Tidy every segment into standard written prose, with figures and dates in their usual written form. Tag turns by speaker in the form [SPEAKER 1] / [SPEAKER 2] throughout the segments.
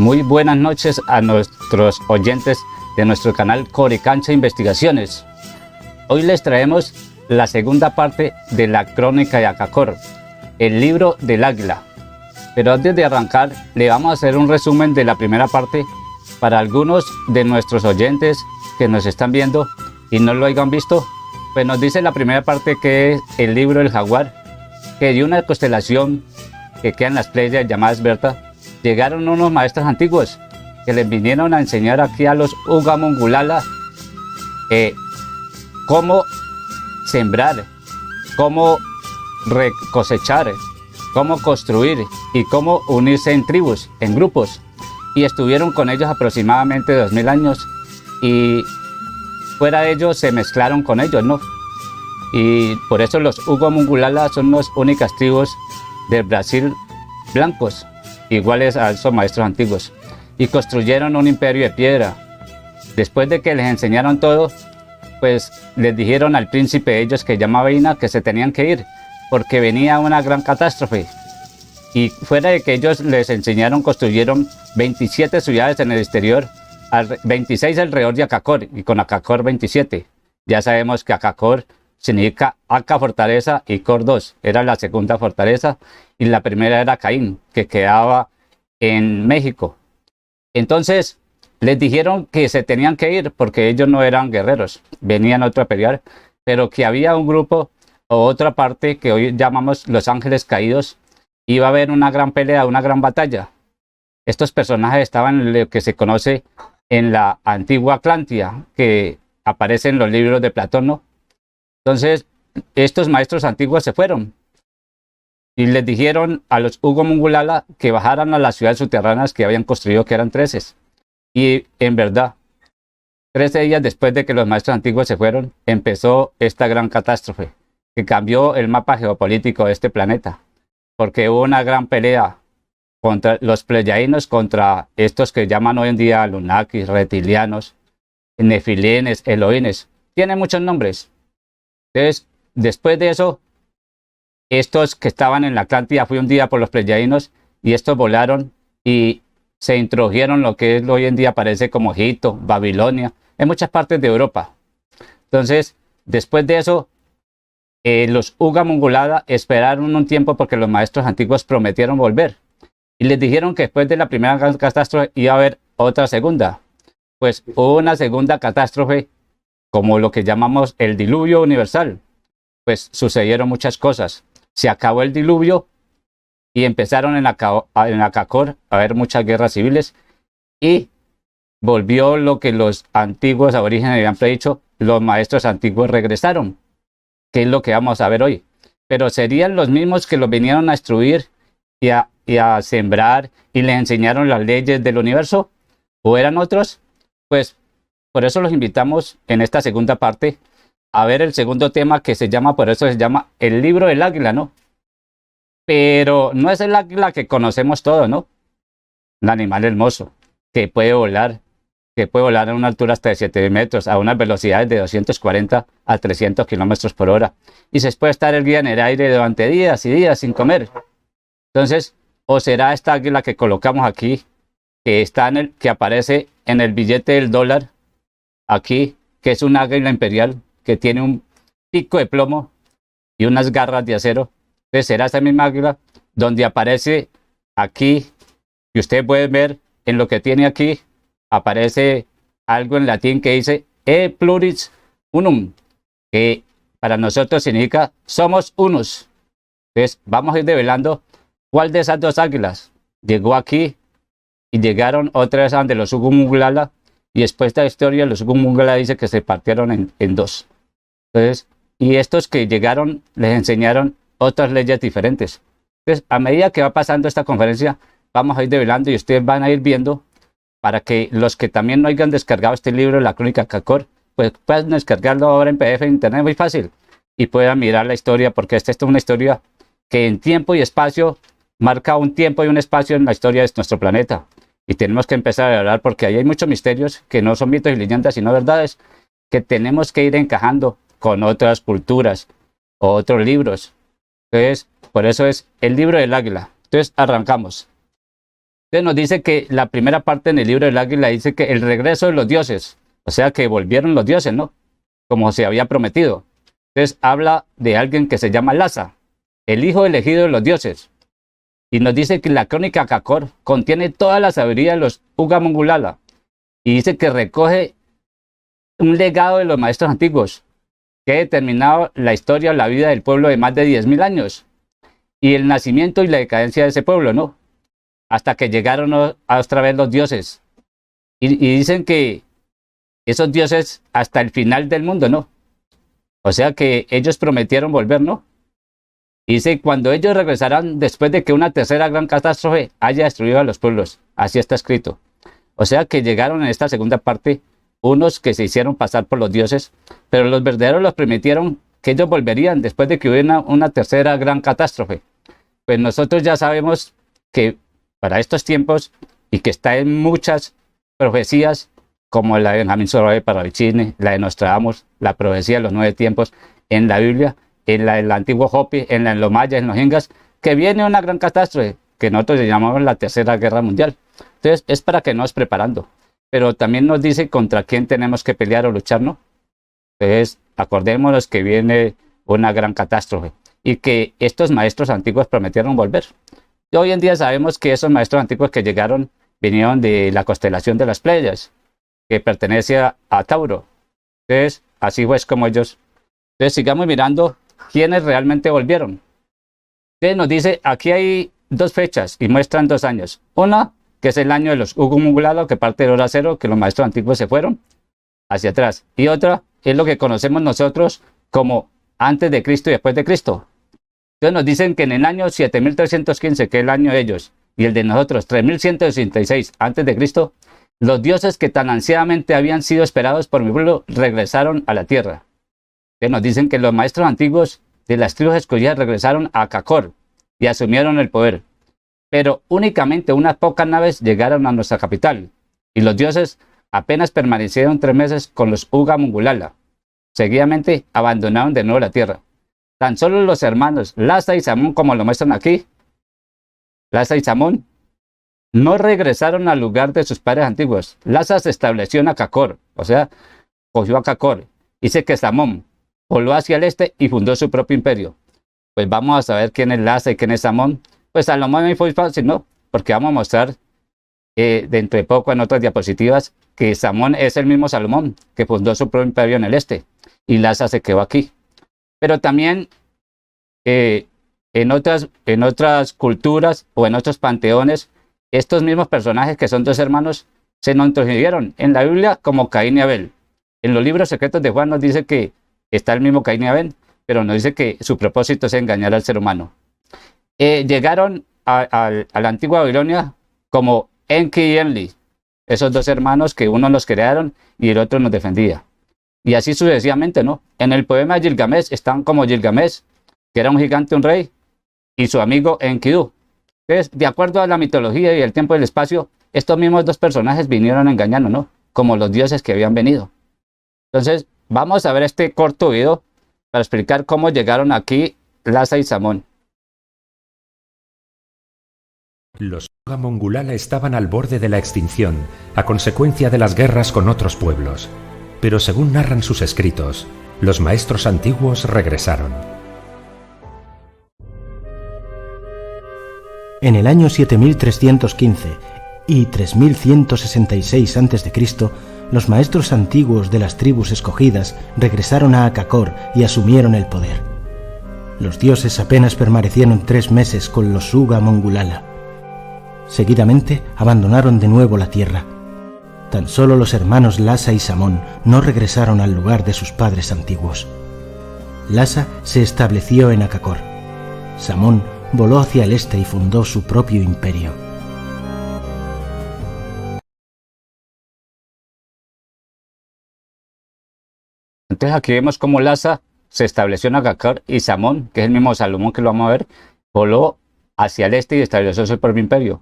[SPEAKER 1] Muy buenas noches a nuestros oyentes de nuestro canal Coricancha Investigaciones. Hoy les traemos la segunda parte de la crónica de Acacor, el libro del águila. Pero antes de arrancar, le vamos a hacer un resumen de la primera parte para algunos de nuestros oyentes que nos están viendo y no lo hayan visto. Pues nos dice la primera parte que es el libro del jaguar, que de una constelación que queda en las Pleiades llamada Esberta, llegaron unos maestros antiguos que les vinieron a enseñar aquí a los Ugamungulala cómo sembrar, cómo cosechar, cómo construir y cómo unirse en tribus, en grupos. Y estuvieron con ellos aproximadamente 2000 años y fuera de ellos se mezclaron con ellos, ¿no? Y por eso los Ugamungulala son las únicas tribus del Brasil blancos, iguales a esos maestros antiguos, y construyeron un imperio de piedra. Después de que les enseñaron todo, pues les dijeron al príncipe de ellos, que se llamaba Ina, que se tenían que ir porque venía una gran catástrofe. Y fuera de que ellos les enseñaron, construyeron 27 ciudades en el exterior, 26 alrededor de Acacor, y con Acacor 27. Ya sabemos que Acacor significa Aca fortaleza y Cor 2, era la segunda fortaleza, y la primera era Caín, que quedaba en México. Entonces les dijeron que se tenían que ir porque ellos no eran guerreros, venían otro a pelear, pero que había un grupo o otra parte que hoy llamamos los ángeles caídos. Iba a haber una gran pelea, una gran batalla. Estos personajes estaban en lo que se conoce en la antigua Atlántida, que aparece en los libros de Platón, ¿no? Entonces estos maestros antiguos se fueron y les dijeron a los Ugamungulala que bajaran a las ciudades subterráneas que habían construido, que eran 13. Y en verdad, 13 días después de que los maestros antiguos se fueron, empezó esta gran catástrofe que cambió el mapa geopolítico de este planeta, porque hubo una gran pelea contra los pleyadianos, contra estos que llaman hoy en día Anunnakis, reptilianos, nefilines, elohines, tienen muchos nombres. Entonces, después de eso, estos que estaban en la Atlántida fue un día por los pleyadianos y estos volaron y se introdujeron lo que hoy en día aparece como Egipto, Babilonia, en muchas partes de Europa. Entonces, después de eso, los Ugamungulala esperaron un tiempo porque los maestros antiguos prometieron volver. Y les dijeron que después de la primera catástrofe iba a haber otra segunda. Pues hubo una segunda catástrofe, como lo que llamamos el diluvio universal. Pues sucedieron muchas cosas. Se acabó el diluvio y empezaron en Acacor a haber muchas guerras civiles y volvió lo que los antiguos aborígenes habían predicho. Los maestros antiguos regresaron, que es lo que vamos a ver hoy. Pero serían los mismos que los vinieron a destruir y a sembrar y les enseñaron las leyes del universo, o eran otros. Pues por eso los invitamos en esta segunda parte a ver el segundo tema, que se llama, por eso se llama el libro del águila, ¿no? Pero no es el águila que conocemos todos, ¿no? Un animal hermoso, que puede volar a una altura hasta de 7 metros, a unas velocidades de 240 a 300 kilómetros por hora. Y se puede estar el día en el aire durante días y días sin comer. Entonces, o será esta águila que colocamos aquí, que está que aparece en el billete del dólar, aquí, que es un águila imperial, que tiene un pico de plomo y unas garras de acero. Entonces será esa misma águila donde aparece aquí, y ustedes pueden ver en lo que tiene aquí, aparece algo en latín que dice E pluris unum, que para nosotros significa somos unos. Entonces vamos a ir develando cuál de esas dos águilas llegó aquí y llegaron otras de los Ugamungulala, y después de esta historia los Ugamungulala dice que se partieron en dos. Entonces, y estos que llegaron les enseñaron otras leyes diferentes. Entonces, a medida que va pasando esta conferencia, vamos a ir develando y ustedes van a ir viendo, para que los que también no hayan descargado este libro, La Crónica de Acacor, pues puedan descargarlo ahora en PDF en internet, muy fácil, y puedan mirar la historia, porque esta es una historia que en tiempo y espacio marca un tiempo y un espacio en la historia de nuestro planeta. Y tenemos que empezar a hablar, porque ahí hay muchos misterios que no son mitos y leyendas, sino verdades que tenemos que ir encajando con otras culturas o otros libros. Entonces, por eso es el libro del águila. Entonces, arrancamos. Entonces nos dice que la primera parte en el libro del Águila dice que el regreso de los dioses, o sea que volvieron los dioses, ¿no? Como se había prometido. Entonces habla de alguien que se llama Lhasa, el hijo elegido de los dioses. Y nos dice que la crónica Kakor contiene toda la sabiduría de los Uga Mongulala. Y dice que recoge un legado de los maestros antiguos, que ha determinado la historia o la vida del pueblo de más de 10.000 años. Y el nacimiento y la decadencia de ese pueblo, ¿no? Hasta que llegaron otra vez los dioses. Y dicen que esos dioses hasta el final del mundo, ¿no? O sea que ellos prometieron volver, ¿no? Dice, cuando ellos regresarán después de que una tercera gran catástrofe haya destruido a los pueblos. Así está escrito. O sea que llegaron en esta segunda parte unos que se hicieron pasar por los dioses, pero los verdaderos los prometieron que ellos volverían después de que hubiera una tercera gran catástrofe. Pues nosotros ya sabemos que para estos tiempos, y que está en muchas profecías, como la de Benjamín Soraya Parravicini, la de Nostradamus, la profecía de los 9 tiempos, en la Biblia, en la del antiguo Hopi, en los mayas, en los incas, que viene una gran catástrofe, que nosotros le llamamos la Tercera Guerra Mundial. Entonces, es para que nos preparando. Pero también nos dice contra quién tenemos que pelear o luchar, ¿no? Entonces, acordémonos que viene una gran catástrofe y que estos maestros antiguos prometieron volver. Y hoy en día sabemos que esos maestros antiguos que llegaron vinieron de la constelación de las Pleiades, que pertenece a Tauro. Entonces, así fue como ellos. Entonces, sigamos mirando quiénes realmente volvieron. Entonces, nos dice, aquí hay 2 fechas y muestran 2 años. Una, que es el año de los Uga Mongulala, que parte de hora cero, que los maestros antiguos se fueron hacia atrás. Y otra es lo que conocemos nosotros como antes de Cristo y después de Cristo. Entonces nos dicen que en el año 7315, que es el año de ellos, y el de nosotros, 3166 antes de Cristo, los dioses que tan ansiadamente habían sido esperados por mi pueblo regresaron a la tierra. Entonces nos dicen que los maestros antiguos de las tribus escogidas regresaron a Kakor y asumieron el poder. Pero únicamente unas pocas naves llegaron a nuestra capital, y los dioses apenas permanecieron 3 meses con los Uga Mongulala. Seguidamente abandonaron de nuevo la tierra. Tan solo los hermanos Lhasa y Samón, como lo muestran aquí, Lhasa y Samón, no regresaron al lugar de sus padres antiguos. Lhasa se estableció en Kakor, o sea, cogió a Kakor. Dice que Samón voló hacia el este y fundó su propio imperio. Pues vamos a saber quién es Lhasa y quién es Samón. Pues Salomón es muy fácil, ¿no? Porque vamos a mostrar dentro de poco en otras diapositivas que Samón es el mismo Salomón que fundó su propio imperio en el este y Lhasa se quedó aquí. Pero también en otras culturas o en otros panteones, estos mismos personajes que son 2 hermanos se nos introdujeron en la Biblia como Caín y Abel. En los libros secretos de Juan nos dice que está el mismo Caín y Abel, pero nos dice que su propósito es engañar al ser humano. Llegaron a la antigua Babilonia como Enki y Enli, esos 2 hermanos que uno los crearon y el otro nos defendía. Y así sucesivamente, ¿no? En el poema de Gilgamesh están como Gilgamesh, que era un gigante, un rey, y su amigo Enkidu. Entonces, de acuerdo a la mitología y el tiempo y el espacio, estos mismos 2 personajes vinieron engañando, ¿no? Como los dioses que habían venido. Entonces, vamos a ver este corto video para explicar cómo llegaron aquí Lhasa y Samón.
[SPEAKER 2] Los Uga Mongulala estaban al borde de la extinción a consecuencia de las guerras con otros pueblos. Pero según narran sus escritos, los maestros antiguos regresaron.
[SPEAKER 3] En el año 7315 y 3166 a.C., los maestros antiguos de las tribus escogidas regresaron a Kakor y asumieron el poder. Los dioses apenas permanecieron 3 meses con los Uga Mongulala. Seguidamente abandonaron de nuevo la tierra. Tan solo los hermanos Lhasa y Samón no regresaron al lugar de sus padres antiguos. Lhasa se estableció en Kakor. Samón voló hacia el este y fundó su propio imperio.
[SPEAKER 1] Entonces aquí vemos cómo Lhasa se estableció en Kakor y Samón, que es el mismo Salomón que lo vamos a ver, voló hacia el este y estableció su propio imperio.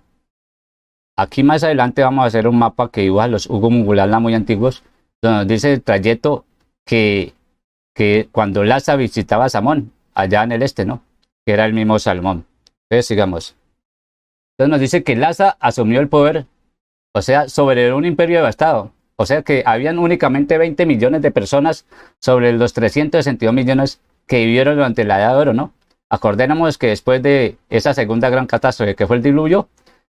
[SPEAKER 1] Aquí más adelante vamos a hacer un mapa que dibuja los Uga Mongulala muy antiguos, donde nos dice el trayecto que cuando Lhasa visitaba a Samón, allá en el este, ¿no? Que era el mismo Salomón. Entonces sigamos. Entonces nos dice que Lhasa asumió el poder, o sea, sobre un imperio devastado. O sea que habían únicamente 20 millones de personas sobre los 362 millones que vivieron durante la Edad de Oro, ¿no? Acordémonos que después de esa segunda gran catástrofe que fue el diluvio,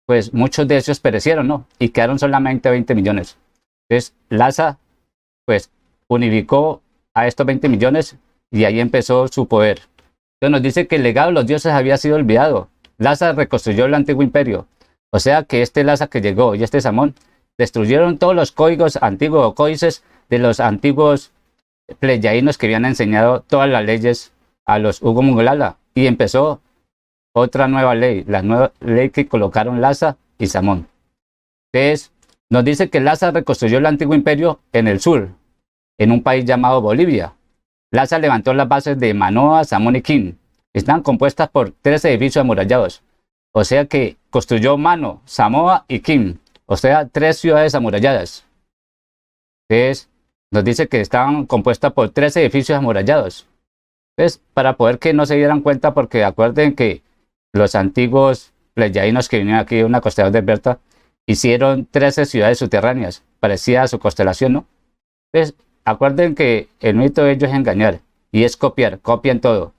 [SPEAKER 1] pues muchos de ellos perecieron, ¿no? Y quedaron solamente 20 millones. Entonces, Lhasa, pues, unificó a estos 20 millones y ahí empezó su poder. Entonces nos dice que el legado de los dioses había sido olvidado. Lhasa reconstruyó el antiguo imperio. O sea que este Lhasa que llegó y este Samón destruyeron todos los códigos antiguos o códices de los antiguos pleyadianos que habían enseñado todas las leyes a los Ugo-Mongolala. Y empezó otra nueva ley, la nueva ley que colocaron Lhasa y Samón. Entonces, nos dice que Lhasa reconstruyó el antiguo imperio en el sur, en un país llamado Bolivia. Lhasa levantó las bases de Manoa, Samón y Kim. Están compuestas por 3 edificios amurallados. O sea que construyó Mano, Samoa y Kim. O sea, 3 ciudades amuralladas. Entonces, nos dice que estaban compuestas por 3 edificios amurallados. Entonces, para poder que no se dieran cuenta, porque acuerden que los antiguos pleyadianos que vinieron aquí a una constelación de Berta hicieron 13 ciudades subterráneas, parecidas a su constelación, ¿no? Entonces, acuerden que el mito de ellos es engañar y es copiar, copian todo.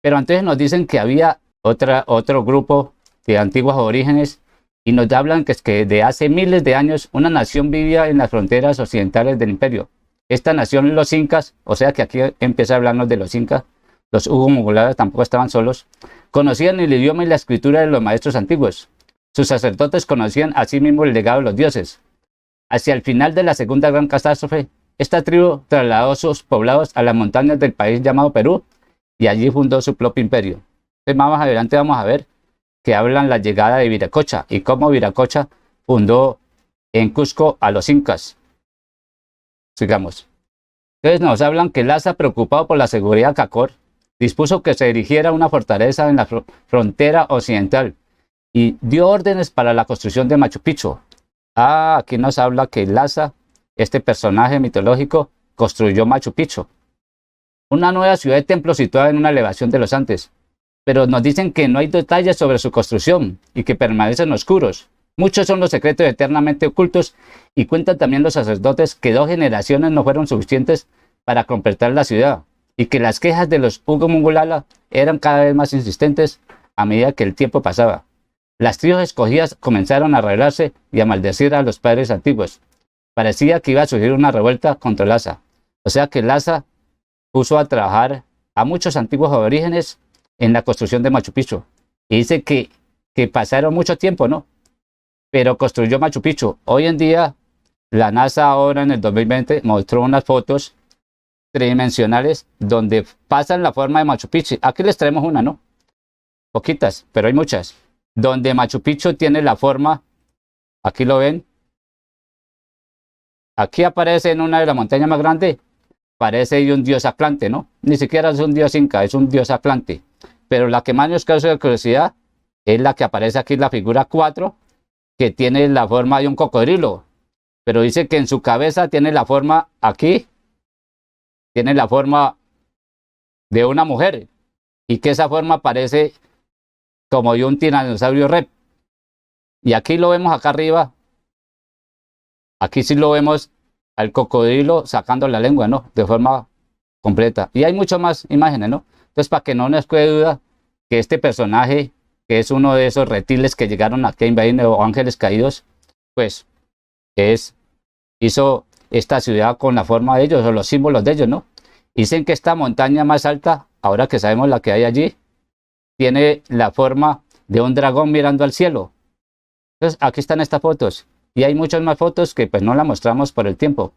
[SPEAKER 1] Pero entonces nos dicen que había otro grupo de antiguos aborígenes y nos hablan que es que de hace miles de años una nación vivía en las fronteras occidentales del imperio. Esta nación, los incas, o sea que aquí empieza a hablarnos de los incas, los Hugo-Mongoladas tampoco estaban solos, conocían el idioma y la escritura de los maestros antiguos. Sus sacerdotes conocían asimismo el legado de los dioses. Hacia el final de la segunda gran catástrofe, esta tribu trasladó sus poblados a las montañas del país llamado Perú y allí fundó su propio imperio. Entonces, más adelante vamos a ver que hablan la llegada de Viracocha y cómo Viracocha fundó en Cusco a los incas. Sigamos. Entonces nos hablan que Lhasa, preocupado por la seguridad de Cacor, dispuso que se erigiera una fortaleza en la frontera occidental y dio órdenes para la construcción de Machu Picchu. Aquí nos habla que Lhasa, este personaje mitológico, construyó Machu Picchu, una nueva ciudad de templo situada en una elevación de los Andes. Pero nos dicen que no hay detalles sobre su construcción y que permanecen oscuros. Muchos son los secretos eternamente ocultos y cuentan también los sacerdotes que 2 generaciones no fueron suficientes para completar la ciudad y que las quejas de los Hugo-Mongolala eran cada vez más insistentes a medida que el tiempo pasaba. Las tribus escogidas comenzaron a rebelarse y a maldecir a los padres antiguos. Parecía que iba a surgir una revuelta contra Lhasa. O sea que Lhasa puso a trabajar a muchos antiguos aborígenes en la construcción de Machu Picchu. Y dice que pasaron mucho tiempo, ¿no? Pero construyó Machu Picchu. Hoy en día, la NASA ahora en el 2020 mostró unas fotos tridimensionales donde pasan la forma de Machu Picchu. Aquí les traemos una, ¿no? Poquitas, pero hay muchas. Donde Machu Picchu tiene la forma, aquí lo ven. Aquí aparece en una de las montañas más grandes, parece un dios atlante, ¿no? Ni siquiera es un dios inca, es un dios atlante. Pero la que más nos causa curiosidad es la que aparece aquí, la figura 4, que tiene la forma de un cocodrilo. Pero dice que en su cabeza tiene la forma, aquí, tiene la forma de una mujer. Y que esa forma parece como de un tiranosaurio rex. Y aquí lo vemos acá arriba. Aquí sí lo vemos al cocodrilo sacando la lengua, ¿no? De forma completa. Y hay muchas más imágenes, ¿no? Entonces, para que no nos quede duda que este personaje, que es uno de esos reptiles que llegaron aquí a invadir o ángeles caídos, pues hizo esta ciudad con la forma de ellos o los símbolos de ellos, ¿no? Dicen que esta montaña más alta, ahora que sabemos la que hay allí, tiene la forma de un dragón mirando al cielo. Entonces, aquí están estas fotos. Y hay muchas más fotos que pues no las mostramos por el tiempo,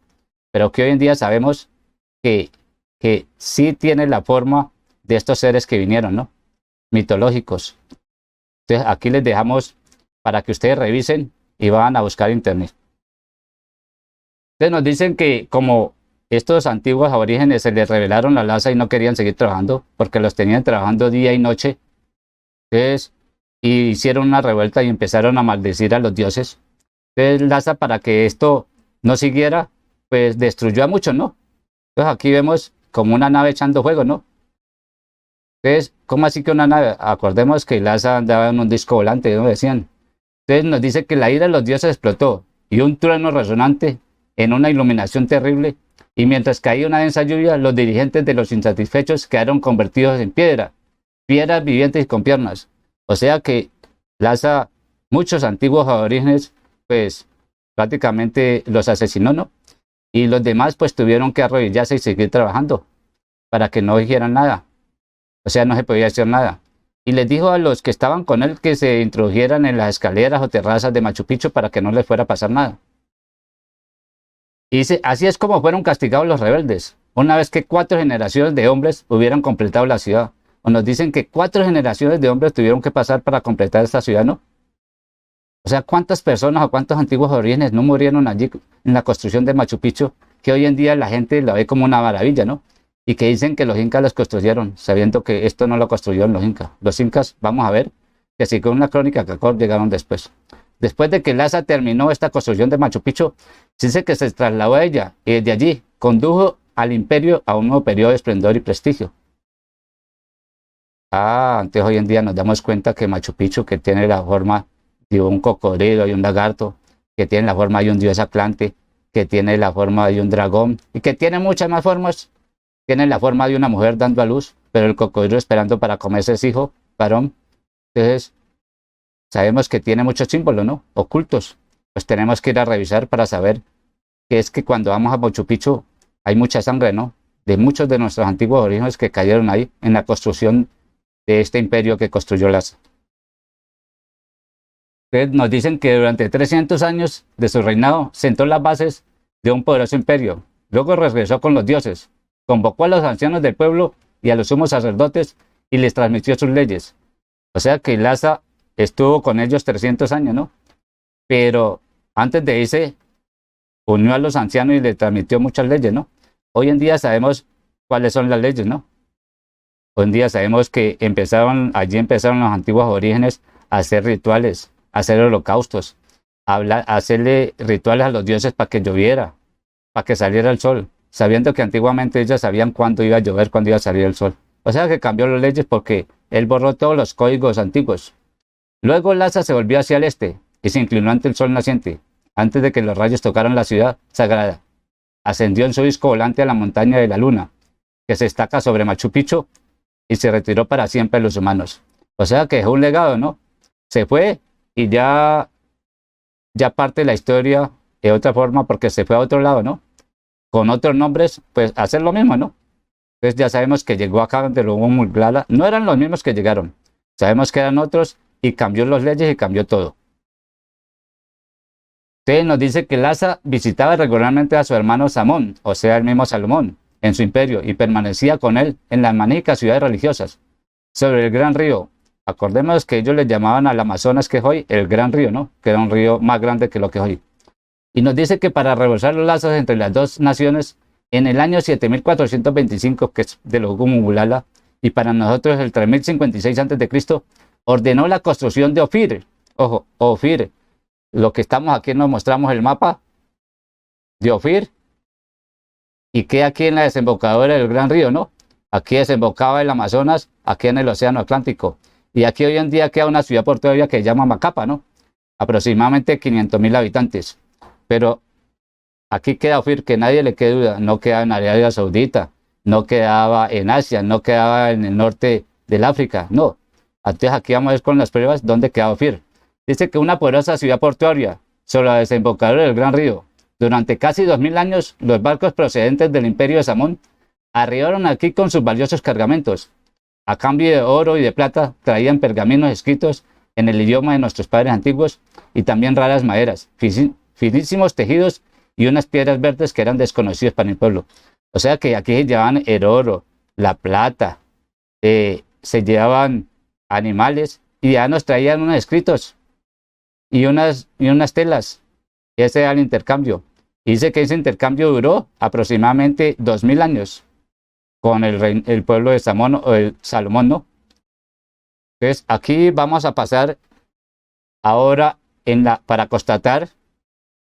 [SPEAKER 1] pero que hoy en día sabemos que sí tiene la forma de estos seres que vinieron, ¿no? Mitológicos. Entonces aquí les dejamos para que ustedes revisen y van a buscar en internet. Entonces nos dicen que como estos antiguos aborígenes se les revelaron la Lhasa y no querían seguir trabajando porque los tenían trabajando día y noche, entonces hicieron una revuelta y empezaron a maldecir a los dioses. Entonces Lhasa, para que esto no siguiera, pues destruyó a muchos, ¿no? Entonces aquí vemos como una nave echando fuego, ¿no? Entonces, ¿cómo así que una nave? Acordemos que Lhasa andaba en un disco volante, ¿no decían? Entonces nos dice que la ira de los dioses explotó y un trueno resonante en una iluminación terrible, y mientras caía una densa lluvia, los dirigentes de los insatisfechos quedaron convertidos en piedras vivientes y con piernas. O sea que Lhasa, muchos antiguos aborígenes, pues prácticamente los asesinó, ¿no? Y los demás pues tuvieron que arrodillarse y seguir trabajando para que no dijeran nada. O sea, no se podía hacer nada. Y les dijo a los que estaban con él que se introdujeran en las escaleras o terrazas de Machu Picchu para que no les fuera a pasar nada. Y dice, así es como fueron castigados los rebeldes, una vez que 4 generaciones de hombres hubieran completado la ciudad. O nos dicen que 4 generaciones de hombres tuvieron que pasar para completar esta ciudad, ¿no? O sea, ¿cuántas personas o cuántos antiguos orígenes no murieron allí en la construcción de Machu Picchu, que hoy en día la gente la ve como una maravilla, ¿no? Y que dicen que los incas los construyeron, sabiendo que esto no lo construyeron los incas. Los incas, vamos a ver, que según una crónica Cacor llegaron después. Después de que Lhasa terminó esta construcción de Machu Picchu, se dice que se trasladó a ella y desde allí condujo al imperio a un nuevo periodo de esplendor y prestigio. Antes hoy en día nos damos cuenta que Machu Picchu, que tiene la forma de un cocodrilo y un lagarto, que tiene la forma de un dios atlante, que tiene la forma de un dragón y que tiene muchas más formas, tiene la forma de una mujer dando a luz, pero el cocodrilo esperando para comerse ese hijo varón. Entonces, sabemos que tiene muchos símbolos, ¿no? Ocultos. Pues tenemos que ir a revisar para saber que es que cuando vamos a Machu Picchu hay mucha sangre, ¿no? De muchos de nuestros antiguos orígenes que cayeron ahí en la construcción de este imperio que construyó Lhasa. Entonces nos dicen que durante 300 años de su reinado sentó las bases de un poderoso imperio. Luego regresó con los dioses, convocó a los ancianos del pueblo y a los sumos sacerdotes y les transmitió sus leyes. O sea que Lhasa estuvo con ellos 300 años, ¿no? Pero antes de irse, unió a los ancianos y les transmitió muchas leyes, ¿no? Hoy en día sabemos cuáles son las leyes, ¿no? Hoy en día sabemos que allí empezaron los antiguos orígenes a hacer rituales, a hacer holocaustos, a hacerle rituales a los dioses para que lloviera, para que saliera el sol, sabiendo que antiguamente ellos sabían cuándo iba a llover, cuándo iba a salir el sol. O sea que cambió las leyes porque él borró todos los códigos antiguos. Luego Lhasa se volvió hacia el este y se inclinó ante el sol naciente, antes de que los rayos tocaran la ciudad sagrada. Ascendió en su disco volante a la montaña de la luna, que se destaca sobre Machu Picchu, y se retiró para siempre de los humanos. O sea que dejó un legado, ¿no? Se fue y ya parte de la historia de otra forma porque se fue a otro lado, ¿no? Con otros nombres, pues hacer lo mismo, ¿no? Entonces ya sabemos que llegó acá donde lo hubo Mulglala. No eran los mismos que llegaron. Sabemos que eran otros y cambió las leyes y cambió todo. Entonces nos dice que Lhasa visitaba regularmente a su hermano Samón, o sea, el mismo Salomón, en su imperio y permanecía con él en las magníficas ciudades religiosas sobre el gran río. Acordemos que ellos le llamaban al Amazonas, que es hoy el gran río, ¿no? Que era un río más grande que lo que es hoy. Y nos dice que para reforzar los lazos entre las dos naciones, en el año 7425, que es de los Gumulala, y para nosotros el 3056 a.C., ordenó la construcción de Ofir. Ojo, Ofir. Lo que estamos aquí nos mostramos el mapa de Ofir y que aquí en la desembocadura del gran río, ¿no? Aquí desembocaba el Amazonas, aquí en el Océano Atlántico. Y aquí hoy en día queda una ciudad portuaria que se llama Macapa, ¿no? Aproximadamente 500.000 habitantes. Pero aquí queda Ofir, que nadie le quede duda, no queda en Arabia Saudita, no quedaba en Asia, no quedaba en el norte del África, no. Entonces aquí vamos a ver con las pruebas dónde queda Ofir. Dice que una poderosa ciudad portuaria sobre la desembocadura del gran río. Durante casi 2000 años, los barcos procedentes del imperio de Samón arribaron aquí con sus valiosos cargamentos. A cambio de oro y de plata, traían pergaminos escritos en el idioma de nuestros padres antiguos y también raras maderas, finísimos tejidos y unas piedras verdes que eran desconocidas para el pueblo. O sea que aquí se llevaban el oro, la plata, se llevaban animales y ya nos traían unos escritos y unas telas. Ese era el intercambio. Y dice que ese intercambio duró aproximadamente 2000 años con el pueblo de Samón o el Salomón, ¿no? Entonces aquí vamos a pasar ahora para constatar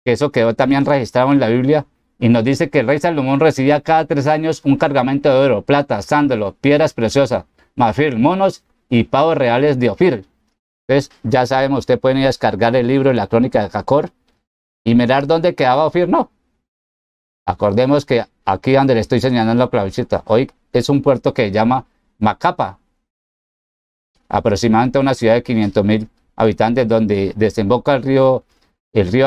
[SPEAKER 1] que eso quedó también registrado en la Biblia y nos dice que el rey Salomón recibía cada 3 años un cargamento de oro, plata, sándalo, piedras preciosas, marfil, monos y pavos reales de Ofir. Entonces, ya sabemos, usted puede ir a descargar el libro La Crónica de Acacor y mirar dónde quedaba Ofir, no. Acordemos que aquí donde le estoy señalando la clavicita, hoy es un puerto que se llama Macapa, aproximadamente una ciudad de 500.000 habitantes, donde desemboca el río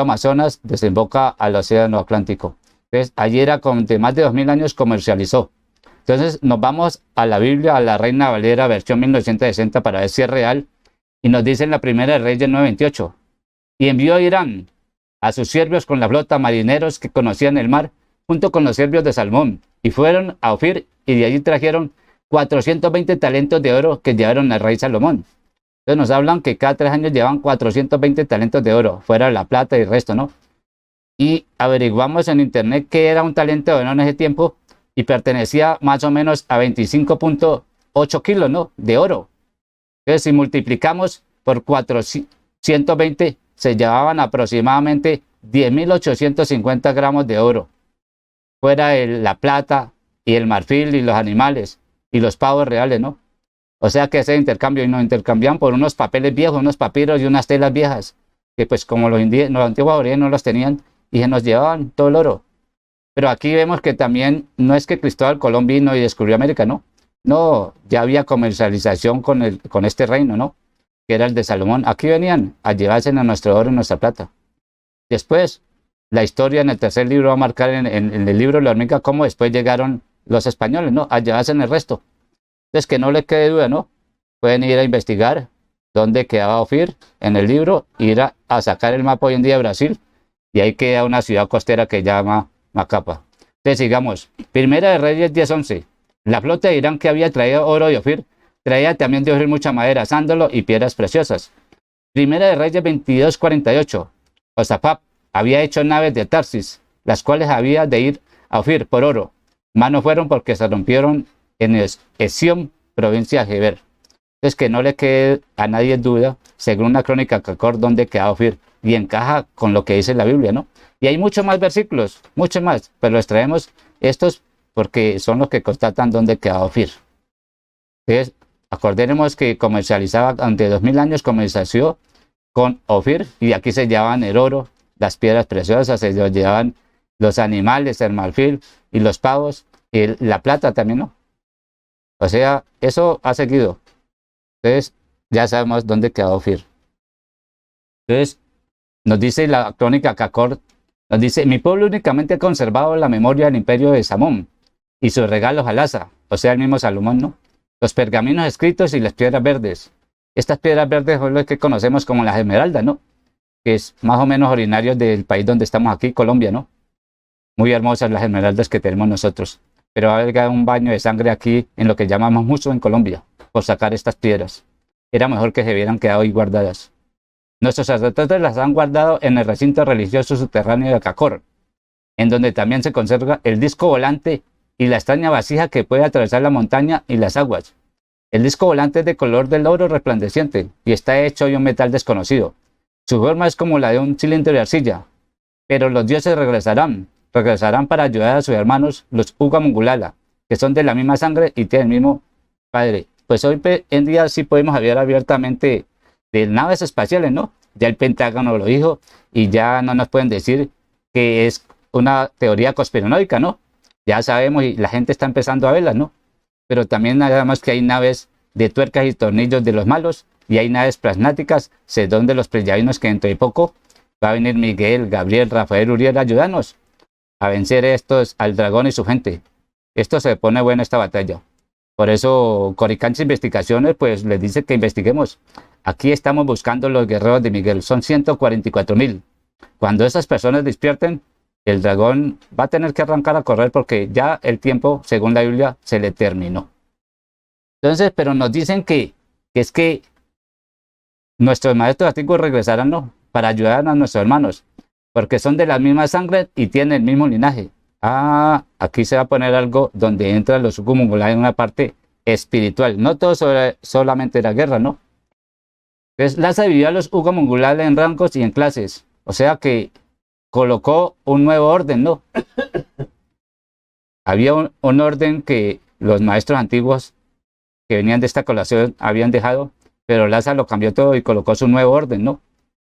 [SPEAKER 1] Amazonas, desemboca al Océano Atlántico. Entonces, allí era de más de 2000 años comercializó. Entonces, nos vamos a la Biblia, a la Reina Valera, versión 1960, para ver si es real. Y nos dice en la Primera de Reyes 9:28. Y envió a Irán a sus siervos con la flota, marineros que conocían el mar, junto con los siervos de Salmón, y fueron a Ofir, y de allí trajeron 420 talentos de oro que llevaron al rey Salomón. Entonces nos hablan que cada 3 años llevan 420 talentos de oro, fuera la plata y el resto, ¿no? Y averiguamos en internet qué era un talento de oro en ese tiempo, y pertenecía más o menos a 25.8 kilos, ¿no?, de oro. Entonces, si multiplicamos por 420, se llevaban aproximadamente 10.850 gramos de oro. Fuera la plata y el marfil y los animales y los pavos reales, ¿no? O sea que ese intercambio, y nos intercambian por unos papeles viejos, unos papiros y unas telas viejas, que pues como los antiguos aborígenes no los tenían y se nos llevaban todo el oro. Pero aquí vemos que también no es que Cristóbal Colón vino y descubrió América, ¿no? No, ya había comercialización con este reino, ¿no?, que era el de Salomón. Aquí venían a llevarse a nuestro oro y nuestra plata. Después, la historia en el tercer libro va a marcar en el libro de la hormiga cómo después llegaron los españoles, ¿no?, a llevarse en el resto. Entonces, que no le quede duda, ¿no? Pueden ir a investigar dónde quedaba Ofir en el libro, ir a sacar el mapa hoy en día de Brasil, y ahí queda una ciudad costera que se llama Macapa. Entonces, sigamos. Primera de Reyes 10:11. La flota de Irán, que había traído oro de Ofir, traía también de Ofir mucha madera, sándalo y piedras preciosas. Primera de Reyes 22:48. Josafat había hecho naves de Tarsis, las cuales había de ir a Ofir por oro, mas no fueron porque se rompieron en Esión, provincia de Geber. Entonces, que no le quede a nadie duda, según una crónica de Acacor, dónde queda Ofir, y encaja con lo que dice la Biblia, ¿no? Y hay muchos más versículos, muchos más, pero los traemos estos porque son los que constatan dónde queda Ofir. Entonces, acordemos que comercializaba, ante 2000 años comerció con Ofir, y aquí se llevaban el oro, las piedras preciosas, se llevaban los animales, el marfil y los pavos, y la plata también, ¿no? O sea, eso ha seguido. Entonces, ya sabemos dónde quedó Ofir. Entonces, nos dice la crónica Acacor, nos dice: mi pueblo únicamente ha conservado la memoria del imperio de Samón y sus regalos al asa, o sea, el mismo Salomón, ¿no?, los pergaminos escritos y las piedras verdes. Estas piedras verdes son las que conocemos como las esmeraldas, ¿no?, que es más o menos originario del país donde estamos aquí, Colombia, ¿no? Muy hermosas las esmeraldas que tenemos nosotros. Pero ha habido un baño de sangre aquí en lo que llamamos mucho en Colombia, por sacar estas piedras. Era mejor que se hubieran quedado ahí guardadas. Nuestros sacerdotes las han guardado en el recinto religioso subterráneo de Acacor, en donde también se conserva el disco volante y la extraña vasija que puede atravesar la montaña y las aguas. El disco volante es de color del oro resplandeciente y está hecho de un metal desconocido. Su forma es como la de un cilindro de arcilla. Pero los dioses regresarán para ayudar a sus hermanos, los Uga Mongulala, que son de la misma sangre y tienen el mismo padre. Pues hoy en día sí podemos hablar abiertamente de naves espaciales, ¿no? Ya el Pentágono lo dijo y ya no nos pueden decir que es una teoría conspiranoica, ¿no? Ya sabemos y la gente está empezando a verlas, ¿no? Pero también nada más que hay naves de tuercas y tornillos de los malos, y hay naves plasmáticas, según de los preyavinos, que dentro de poco va a venir Miguel, Gabriel, Rafael, Uriel a ayudarnos a vencer al dragón y su gente. Esto se pone buena esta batalla. Por eso Coricancha Investigaciones pues les dice que investiguemos. Aquí estamos buscando los guerreros de Miguel, son 144.000. Cuando esas personas despierten, el dragón va a tener que arrancar a correr porque ya el tiempo, según la Biblia, se le terminó. Entonces, pero nos dicen que es que nuestros maestros antiguos regresarán, ¿no?, para ayudar a nuestros hermanos, porque son de la misma sangre y tienen el mismo linaje. Ah, aquí se va a poner algo donde entran los Uga Mongulala en una parte espiritual. No todo solamente la guerra, ¿no? Entonces, Lhasa dividió a los Uga Mongulala en rangos y en clases. O sea que colocó un nuevo orden, ¿no? Había un orden que los maestros antiguos que venían de esta colación habían dejado, pero Lhasa lo cambió todo y colocó su nuevo orden, ¿no?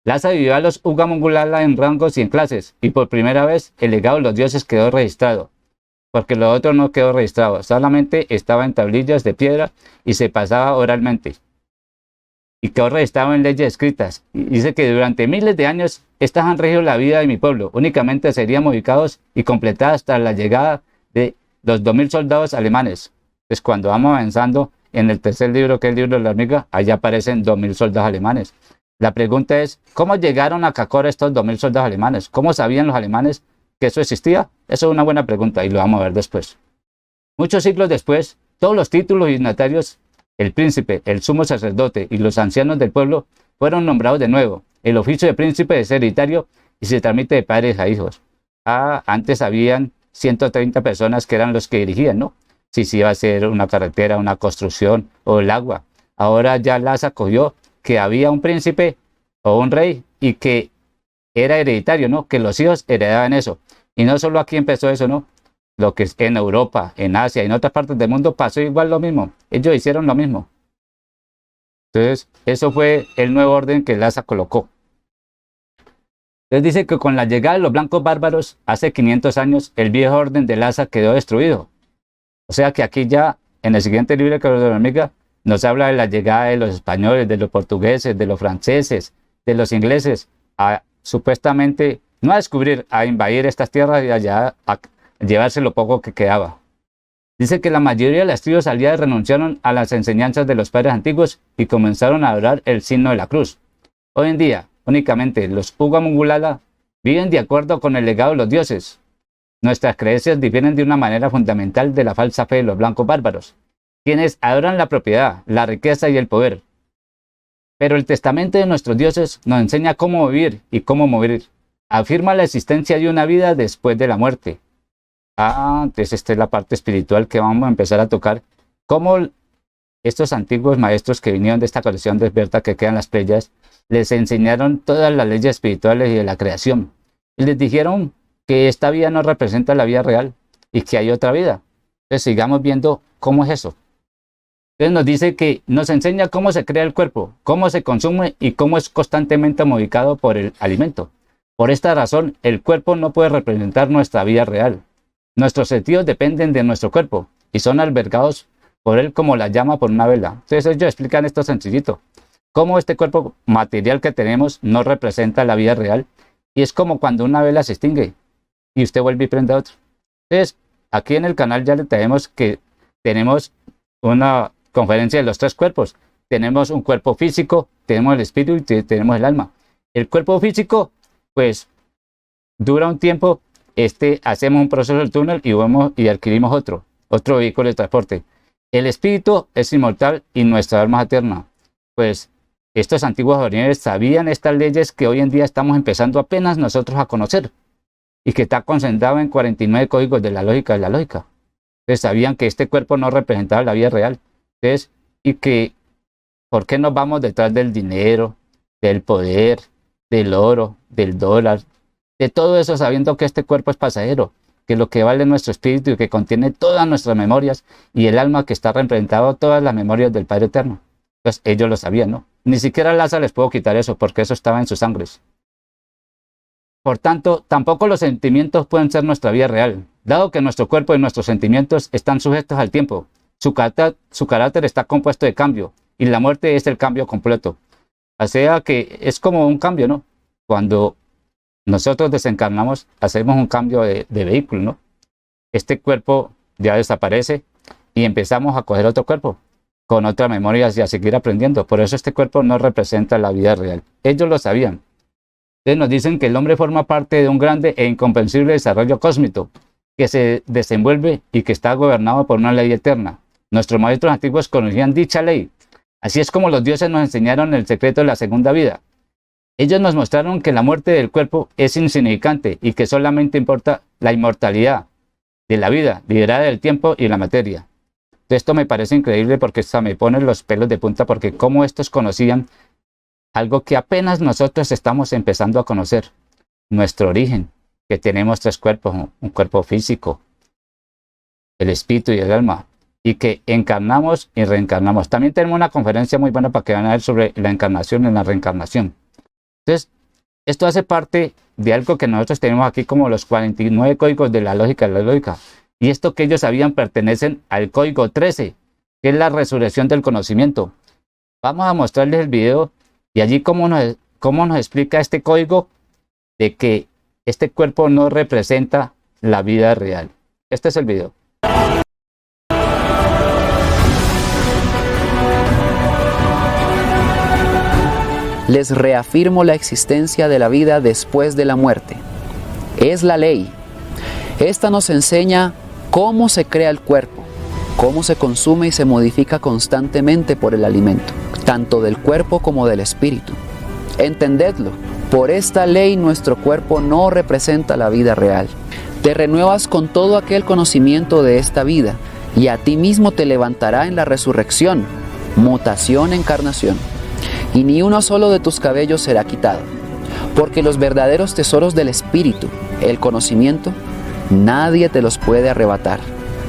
[SPEAKER 1] Lhasa dividió a los Uga Mongulala en rangos y en clases, y por primera vez el legado de los dioses quedó registrado, porque lo otro no quedó registrado, solamente estaba en tablillas de piedra y se pasaba oralmente. Y quedó registrado en leyes escritas. Y dice que durante miles de años estas han regido la vida de mi pueblo, únicamente serían modificados y completadas hasta la llegada de los 2000 soldados alemanes. Pues cuando vamos avanzando en el tercer libro, que es el libro de la hormiga, allá aparecen 2000 soldados alemanes. La pregunta es, ¿cómo llegaron a Kakor estos 2000 soldados alemanes? ¿Cómo sabían los alemanes que eso existía? Eso es una buena pregunta y lo vamos a ver después. Muchos siglos después, todos los títulos dignatarios, el príncipe, el sumo sacerdote y los ancianos del pueblo fueron nombrados de nuevo. El oficio de príncipe es hereditario y se transmite de padres a hijos. Antes habían 130 personas que eran los que dirigían, ¿no? Si se iba a hacer una carretera, una construcción o el agua. Ahora ya Lhasa cogió que había un príncipe o un rey y que era hereditario, ¿no? Que los hijos heredaban eso. Y no solo aquí empezó eso, ¿no? Lo que es en Europa, en Asia y en otras partes del mundo pasó igual lo mismo. Ellos hicieron lo mismo. Entonces, eso fue el nuevo orden que Lhasa colocó. Entonces dice que con la llegada de los blancos bárbaros, hace 500 años, el viejo orden de Lhasa quedó destruido. O sea que aquí ya, en el siguiente libro de la hormiga, nos habla de la llegada de los españoles, de los portugueses, de los franceses, de los ingleses, a supuestamente, no a descubrir, a invadir estas tierras y allá a llevarse lo poco que quedaba. Dice que la mayoría de las tribus aliadas renunciaron a las enseñanzas de los padres antiguos y comenzaron a adorar el signo de la cruz. Hoy en día, únicamente los Uga Mongulala viven de acuerdo con el legado de los dioses. Nuestras creencias difieren de una manera fundamental de la falsa fe de los blancos bárbaros, quienes adoran la propiedad, la riqueza y el poder. Pero el testamento de nuestros dioses nos enseña cómo vivir y cómo morir. Afirma la existencia de una vida después de la muerte. Entonces esta es la parte espiritual que vamos a empezar a tocar. Cómo estos antiguos maestros que vinieron de esta colección despierta que quedan las Pléyades, les enseñaron todas las leyes espirituales y de la creación. Y les dijeron que esta vida no representa la vida real y que hay otra vida. Entonces sigamos viendo cómo es eso. Entonces nos dice que nos enseña cómo se crea el cuerpo, cómo se consume y cómo es constantemente modificado por el alimento. Por esta razón, el cuerpo no puede representar nuestra vida real. Nuestros sentidos dependen de nuestro cuerpo y son albergados por él como la llama por una vela. Entonces ellos explican esto sencillito. Cómo este cuerpo material que tenemos no representa la vida real y es como cuando una vela se extingue y usted vuelve y prende otro. Entonces aquí en el canal ya le traemos que tenemos una conferencia de los tres cuerpos. Tenemos un cuerpo físico, tenemos el espíritu y tenemos el alma. El cuerpo físico pues dura un tiempo. Hacemos un proceso del túnel y adquirimos otro vehículo de transporte. El espíritu es inmortal y nuestra alma es eterna. Pues estos antiguos originales sabían estas leyes que hoy en día estamos empezando apenas nosotros a conocer y que está concentrado en 49 códigos de la lógica de la lógica. Entonces sabían que este cuerpo no representaba la vida real. Entonces, y que ¿por qué nos vamos detrás del dinero, del poder, del oro, del dólar? De todo eso sabiendo que este cuerpo es pasajero, que lo que vale es nuestro espíritu y que contiene todas nuestras memorias y el alma que está representado todas las memorias del Padre Eterno. Entonces ellos lo sabían, ¿no? Ni siquiera Lhasa les pudo quitar eso porque eso estaba en sus sangres. Por tanto, tampoco los sentimientos pueden ser nuestra vida real, dado que nuestro cuerpo y nuestros sentimientos están sujetos al tiempo. Su carácter está compuesto de cambio y la muerte es el cambio completo. O sea que es como un cambio, ¿no? Cuando nosotros desencarnamos, hacemos un cambio de vehículo, ¿no? Este cuerpo ya desaparece y empezamos a coger otro cuerpo, con otras memorias y a seguir aprendiendo. Por eso este cuerpo no representa la vida real. Ellos lo sabían. Entonces nos dicen que el hombre forma parte de un grande e incomprensible desarrollo cósmico, que se desenvuelve y que está gobernado por una ley eterna. Nuestros maestros antiguos conocían dicha ley. Así es como los dioses nos enseñaron el secreto de la segunda vida. Ellos nos mostraron que la muerte del cuerpo es insignificante y que solamente importa la inmortalidad de la vida, liberada del tiempo y la materia. Esto me parece increíble porque hasta me pone los pelos de punta porque cómo estos conocían algo que apenas nosotros estamos empezando a conocer. Nuestro origen, que tenemos tres cuerpos, un cuerpo físico, el espíritu y el alma, y que encarnamos y reencarnamos. También tenemos una conferencia muy buena para que vayan a ver sobre la encarnación y la reencarnación. Entonces, esto hace parte de algo que nosotros tenemos aquí como los 49 códigos de la lógica. Y esto que ellos sabían pertenecen al código 13, que es la resurrección del conocimiento. Vamos a mostrarles el video y allí cómo nos explica este código de que este cuerpo no representa la vida real. Este es el video.
[SPEAKER 4] Les reafirmo la existencia de la vida después de la muerte. Es la ley. Esta nos enseña cómo se crea el cuerpo, cómo se consume y se modifica constantemente por el alimento, tanto del cuerpo como del espíritu. Entendedlo, por esta ley nuestro cuerpo no representa la vida real. Te renuevas con todo aquel conocimiento de esta vida y a ti mismo te levantará en la resurrección, mutación, encarnación. Y ni uno solo de tus cabellos será quitado, porque los verdaderos tesoros del espíritu, el conocimiento, nadie te los puede arrebatar.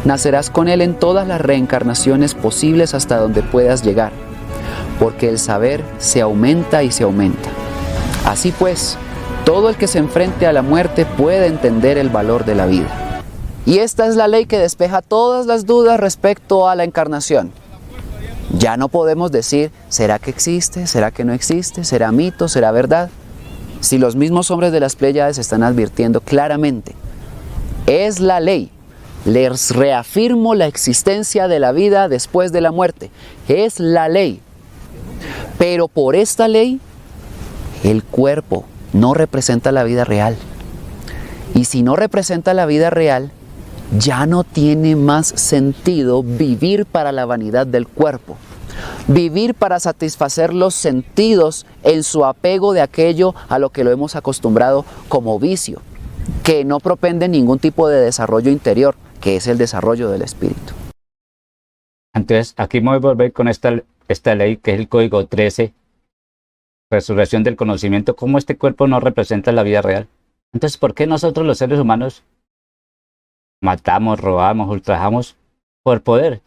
[SPEAKER 4] Nacerás con él en todas las reencarnaciones posibles hasta donde puedas llegar, porque el saber se aumenta y se aumenta. Así pues, todo el que se enfrente a la muerte puede entender el valor de la vida. Y esta es la ley que despeja todas las dudas respecto a la encarnación. Ya no podemos decir, ¿será que existe? ¿Será que no existe? ¿Será mito? ¿Será verdad? Si los mismos hombres de las Pléyades están advirtiendo claramente, es la ley. Les reafirmo la existencia de la vida después de la muerte. Es la ley. Pero por esta ley, el cuerpo no representa la vida real. Y si no representa la vida real, ya no tiene más sentido vivir para la vanidad del cuerpo, vivir para satisfacer los sentidos en su apego de aquello a lo que lo hemos acostumbrado como vicio, que no propende ningún tipo de desarrollo interior, que es el desarrollo del espíritu.
[SPEAKER 1] Entonces, aquí me voy a volver con esta ley, que es el código 13, resurrección del conocimiento, cómo este cuerpo no representa la vida real. Entonces, ¿por qué nosotros los seres humanos matamos, robamos, ultrajamos por poder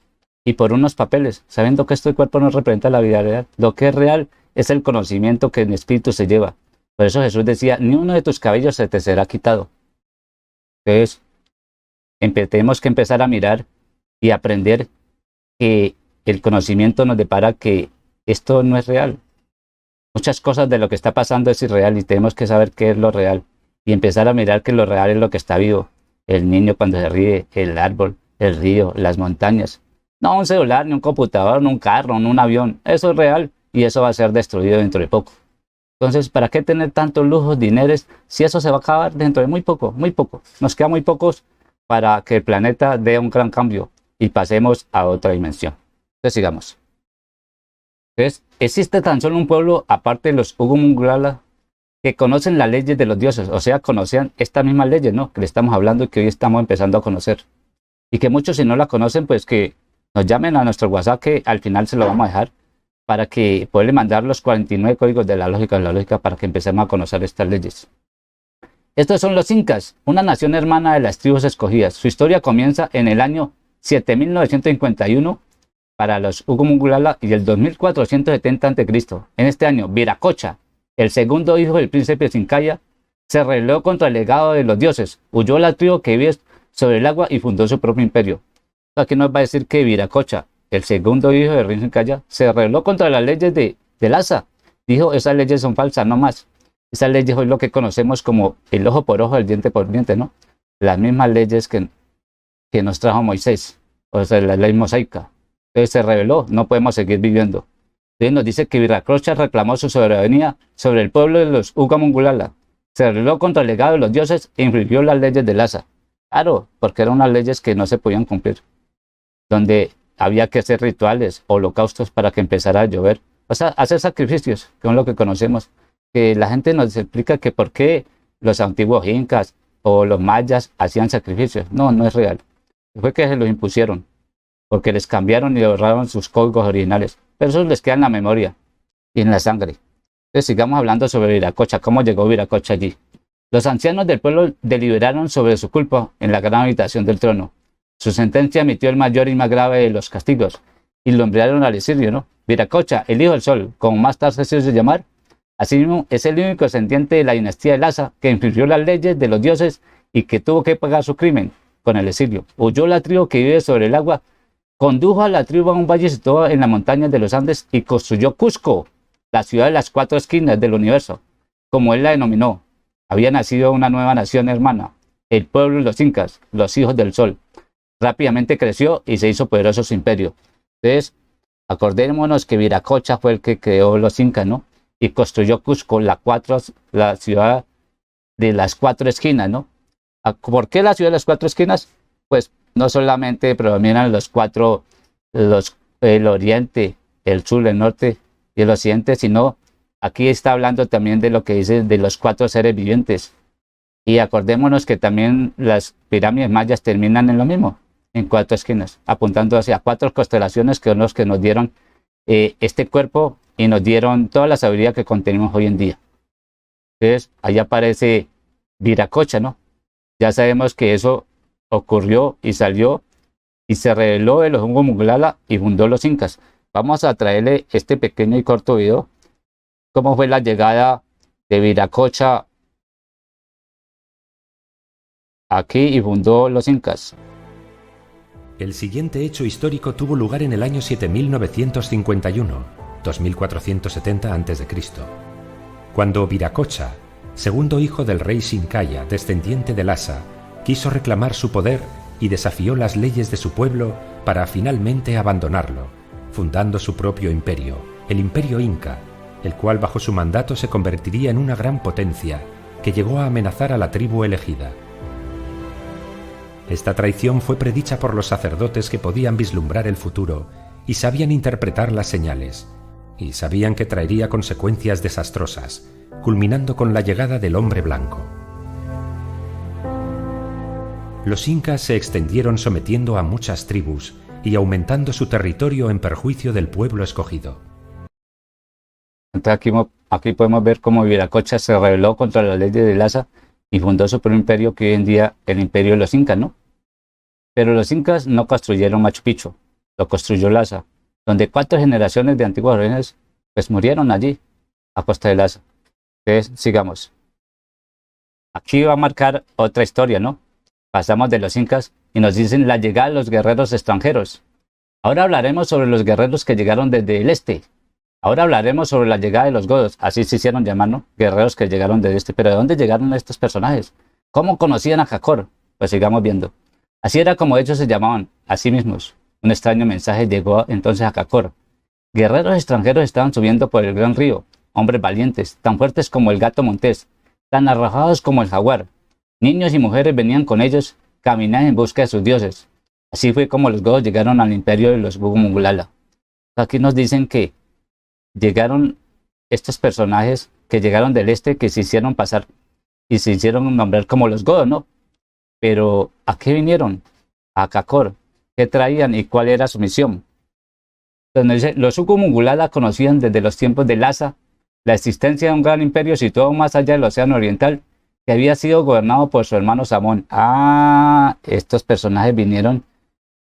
[SPEAKER 1] y por unos papeles, sabiendo que este cuerpo no representa la vida real? Lo que es real es el conocimiento que el espíritu se lleva. Por eso Jesús decía, ni uno de tus cabellos se te será quitado. Entonces, tenemos que empezar a mirar y aprender que el conocimiento nos depara que esto no es real. Muchas cosas de lo que está pasando es irreal y tenemos que saber qué es lo real y empezar a mirar que lo real es lo que está vivo. El niño cuando se ríe, el árbol, el río, las montañas. No un celular, ni un computador, ni un carro, ni un avión. Eso es real y eso va a ser destruido dentro de poco. Entonces, ¿para qué tener tantos lujos, dineros, si eso se va a acabar dentro de muy poco, muy poco? Nos quedan muy pocos para que el planeta dé un gran cambio y pasemos a otra dimensión. Entonces, sigamos. Entonces, existe tan solo un pueblo, aparte de los Ugumungulala, que conocen las leyes de los dioses, o sea, conocían estas mismas leyes, ¿no? Que le estamos hablando y que hoy estamos empezando a conocer. Y que muchos, si no la conocen, pues que nos llamen a nuestro WhatsApp, que al final se lo vamos a dejar, para que poderle mandar los 49 códigos de la lógica, para que empecemos a conocer estas leyes. Estos son los incas, una nación hermana de las tribus escogidas. Su historia comienza en el año 7951 para los Ugumungulala y el 2470 a.C. En este año, Viracocha, el segundo hijo del príncipe Sincaya, se rebeló contra el legado de los dioses, huyó a la tribu que vive sobre el agua y fundó su propio imperio. Aquí nos va a decir que Viracocha, el segundo hijo del rey Sincaya, se rebeló contra las leyes de Lhasa. Dijo, esas leyes son falsas, no más. Esas leyes es lo que conocemos como el ojo por ojo, el diente por diente, ¿no? Las mismas leyes que nos trajo Moisés, o sea, la ley mosaica. Entonces se rebeló, no podemos seguir viviendo. Entonces nos dice que Viracocha reclamó su soberanía sobre el pueblo de los Ugumungulala. Se rebeló contra el legado de los dioses e infringió las leyes de Lhasa. Claro, porque eran unas leyes que no se podían cumplir. Donde había que hacer rituales, holocaustos para que empezara a llover. O sea, hacer sacrificios, que es lo que conocemos. Que la gente nos explica que por qué los antiguos incas o los mayas hacían sacrificios. No, no es real. Fue que se los impusieron, porque les cambiaron y borraron sus códigos originales. Pero eso les queda en la memoria y en la sangre. Entonces sigamos hablando sobre Viracocha, cómo llegó Viracocha allí. Los ancianos del pueblo deliberaron sobre su culpa en la gran habitación del trono. Su sentencia emitió el mayor y más grave de los castigos, y lo enviaron al exilio, ¿no? Viracocha, el hijo del sol, como más tarde se hizo llamar, asimismo es el único descendiente de la dinastía de Lasa que infringió las leyes de los dioses y que tuvo que pagar su crimen con el exilio. Huyó la tribu que vive sobre el agua, condujo a la tribu a un valle situado en las montañas de los Andes y construyó Cusco, la ciudad de las cuatro esquinas del universo, como él la denominó. Había nacido una nueva nación hermana, el pueblo de los incas, los hijos del sol. Rápidamente creció y se hizo poderoso su imperio. Entonces, acordémonos que Viracocha fue el que creó los incas, ¿no? Y construyó Cusco, la ciudad de las cuatro esquinas, ¿no? ¿Por qué la ciudad de las cuatro esquinas? Pues no solamente predominan el oriente, el sur, el norte y el occidente, sino aquí está hablando también de lo que dice de los cuatro seres vivientes. Y acordémonos que también las pirámides mayas terminan en lo mismo, en cuatro esquinas, apuntando hacia cuatro constelaciones que son los que nos dieron este cuerpo y nos dieron toda la sabiduría que contenemos hoy en día. Entonces, ahí aparece Viracocha, ¿no? Ya sabemos que eso ocurrió y salió y se reveló el Ojongo Mungulala y fundó los incas. Vamos a traerle este pequeño y corto video, cómo fue la llegada de Viracocha aquí y fundó los incas.
[SPEAKER 2] El siguiente hecho histórico tuvo lugar en el año 7951, 2470 a.C., cuando Viracocha, segundo hijo del rey Shinkaya, descendiente de Lhasa, quiso reclamar su poder y desafió las leyes de su pueblo para finalmente abandonarlo, fundando su propio imperio, el Imperio Inca, el cual bajo su mandato se convertiría en una gran potencia que llegó a amenazar a la tribu elegida. Esta traición fue predicha por los sacerdotes que podían vislumbrar el futuro y sabían interpretar las señales, y sabían que traería consecuencias desastrosas, culminando con la llegada del hombre blanco. Los incas se extendieron sometiendo a muchas tribus y aumentando su territorio en perjuicio del pueblo escogido.
[SPEAKER 1] Entonces aquí podemos ver cómo Viracocha se rebeló contra las leyes de Lhasa y fundó su propio imperio, que hoy en día es el imperio de los incas, ¿no? Pero los incas no construyeron Machu Picchu, lo construyó Lhasa, donde 4 generaciones de antiguos orígenes pues murieron allí, a costa de Lhasa. Entonces, sigamos. Aquí va a marcar otra historia, ¿no? Pasamos de los incas y nos dicen la llegada de los guerreros extranjeros. Ahora hablaremos sobre los guerreros que llegaron desde el este. Ahora hablaremos sobre la llegada de los godos, así se hicieron llamar, ¿no? Guerreros que llegaron desde este. Pero ¿de dónde llegaron estos personajes? ¿Cómo conocían a Jacor? Pues sigamos viendo. Así era como ellos se llamaban a sí mismos. Un extraño mensaje llegó entonces a Jacor. Guerreros extranjeros estaban subiendo por el gran río, hombres valientes, tan fuertes como el gato montés, tan arrojados como el jaguar. Niños y mujeres venían con ellos, caminaban en busca de sus dioses. Así fue como los godos llegaron al imperio de los Mungulala. Aquí nos dicen que llegaron estos personajes que llegaron del este, que se hicieron pasar y se hicieron nombrar como los godos, ¿no? Pero ¿a qué vinieron? A Jacor. ¿Qué traían y cuál era su misión? Donde dice, los Mungulala conocían desde los tiempos de Lhasa la existencia de un gran imperio situado más allá del Océano Oriental, que había sido gobernado por su hermano Samón. Estos personajes vinieron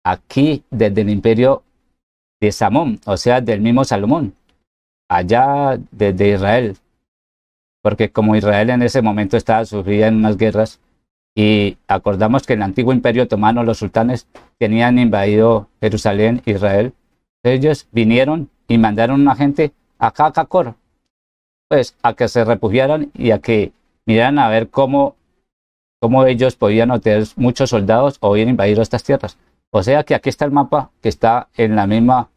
[SPEAKER 1] aquí desde el imperio de Samón, o sea, del mismo Salomón, allá desde Israel, porque como Israel en ese momento estaba sufrida en unas guerras, y acordamos que en el antiguo imperio otomano los sultanes tenían invadido Jerusalén, Israel. Ellos vinieron y mandaron una gente acá a Jacor, pues a que se refugiaran y a que miraran a ver cómo ellos podían obtener muchos soldados o bien invadir estas tierras. O sea que aquí está el mapa que está en la misma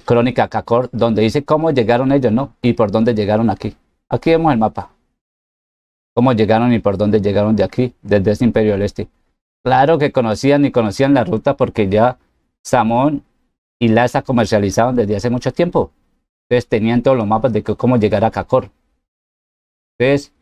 [SPEAKER 1] crónica Jacor, donde dice cómo llegaron ellos, ¿no? Y por dónde llegaron aquí. Aquí vemos el mapa. Cómo llegaron y por dónde llegaron de aquí, desde ese imperio del este. Claro que conocían la ruta porque ya Samón y Lhasa comercializaban desde hace mucho tiempo. Entonces tenían todos los mapas de cómo llegar a Jacor. Entonces,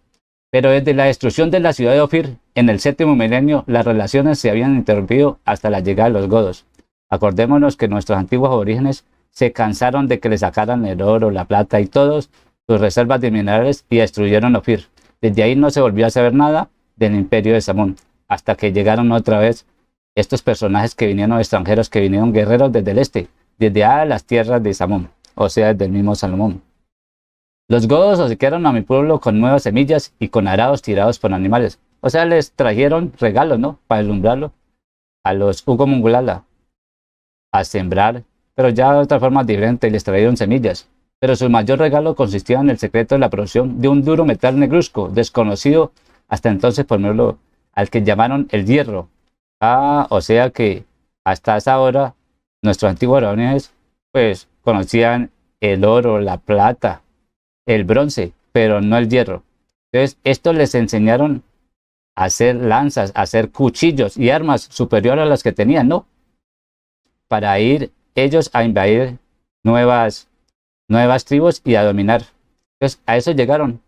[SPEAKER 1] pero desde la destrucción de la ciudad de Ofir, en el 7º milenio, las relaciones se habían interrumpido hasta la llegada de los godos. Acordémonos que nuestros antiguos orígenes se cansaron de que le sacaran el oro, la plata y todas sus reservas de minerales y destruyeron Ofir. Desde ahí no se volvió a saber nada del imperio de Samón, hasta que llegaron otra vez estos personajes que vinieron extranjeros, que vinieron guerreros desde el este, desde las tierras de Salomón, o sea, desde el mismo Salomón. Los godos obsequiaron a mi pueblo con nuevas semillas y con arados tirados por animales. O sea, les trajeron regalos, ¿no? Para alumbrarlo a los Ugo Mungulala a sembrar, pero ya de otra forma diferente, les trajeron semillas. Pero su mayor regalo consistía en el secreto de la producción de un duro metal negruzco, desconocido hasta entonces por el pueblo, al que llamaron el hierro. O sea que hasta esa hora nuestros antiguos faraones pues conocían el oro, la plata, el bronce, pero no el hierro. Entonces, esto les enseñaron a hacer lanzas, a hacer cuchillos y armas superiores a las que tenían, ¿no? Para ir ellos a invadir nuevas tribus y a dominar. Entonces, a eso llegaron,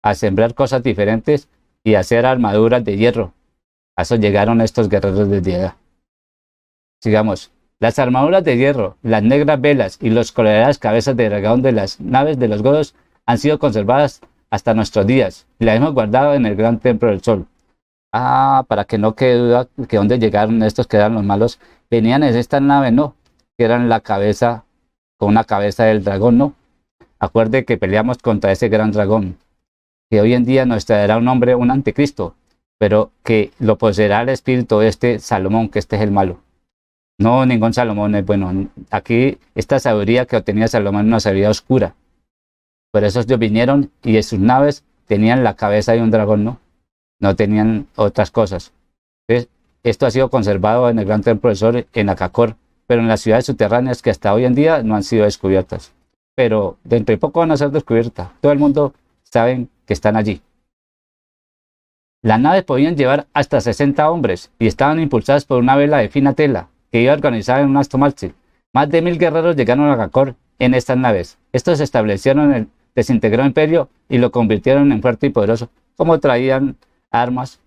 [SPEAKER 1] a sembrar cosas diferentes y a hacer armaduras de hierro. A eso llegaron estos guerreros de allá. Sigamos. Las armaduras de hierro, las negras velas y los coloradas cabezas de dragón de las naves de los godos han sido conservadas hasta nuestros días y las hemos guardado en el gran templo del sol. Para que no quede duda que dónde llegaron estos que eran los malos, venían en estas naves, ¿no? Que eran la cabeza, con una cabeza del dragón, ¿no? Acuerde que peleamos contra ese gran dragón, que hoy en día nos traerá un hombre, un anticristo, pero que lo poseerá el espíritu de este Salomón, que este es el malo. No, ningún Salomón es bueno. Aquí esta sabiduría que obtenía Salomón es una sabiduría oscura. Por eso ellos vinieron y en sus naves tenían la cabeza de un dragón, ¿no? No tenían otras cosas. Entonces, esto ha sido conservado en el gran templo del sol en Acacor, pero en las ciudades subterráneas que hasta hoy en día no han sido descubiertas. Pero dentro de poco van a ser descubiertas. Todo el mundo sabe que están allí. Las naves podían llevar hasta 60 hombres y estaban impulsadas por una vela de fina tela que iba organizada en un astomalche. Más de 1000 guerreros llegaron a Acacor en estas naves. Estos se establecieron en el desintegrado imperio y lo convirtieron en fuerte y poderoso, como traían armas